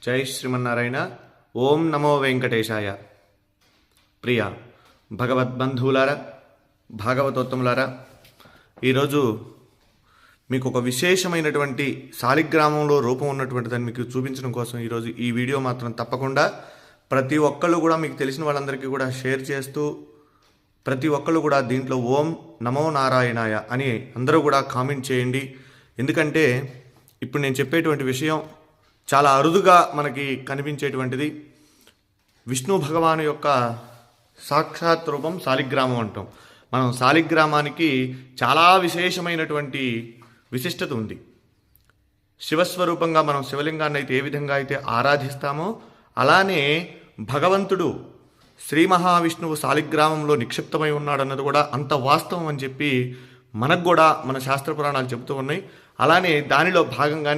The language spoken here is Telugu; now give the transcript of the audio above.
జై శ్రీమన్నారాయణ. ఓం నమో వెంకటేశాయ. ప్రియ భగవద్బంధువులారా, భాగవతోత్తములారా, ఈరోజు మీకు ఒక విశేషమైనటువంటి శాలిగ్రామంలో రూపం ఉన్నటువంటిదని మీకు చూపించడం కోసం ఈరోజు ఈ వీడియో మాత్రం తప్పకుండా ప్రతి ఒక్కళ్ళు కూడా మీకు తెలిసిన వాళ్ళందరికీ కూడా షేర్ చేస్తూ ప్రతి ఒక్కళ్ళు కూడా దీంట్లో ఓం నమో నారాయణాయ అని అందరూ కూడా కామెంట్ చేయండి. ఎందుకంటే ఇప్పుడు నేను చెప్పేటువంటి విషయం చాలా అరుదుగా మనకి కనిపించేటువంటిది. విష్ణు భగవాను యొక్క సాక్షాత్ రూపం శాలిగ్రామం అంటాం. మనం శాలిగ్రామానికి చాలా విశేషమైనటువంటి విశిష్టత ఉంది. శివస్వరూపంగా మనం శివలింగాన్ని అయితే ఏ విధంగా అయితే ఆరాధిస్తామో అలానే భగవంతుడు శ్రీ మహావిష్ణువు శాలిగ్రామంలో నిక్షిప్తమై ఉన్నాడన్నది కూడా అంత వాస్తవం అని చెప్పి మనకు కూడా మన శాస్త్ర పురాణాలు చెబుతూ ఉన్నాయి. అలానే దానిలో భాగంగానే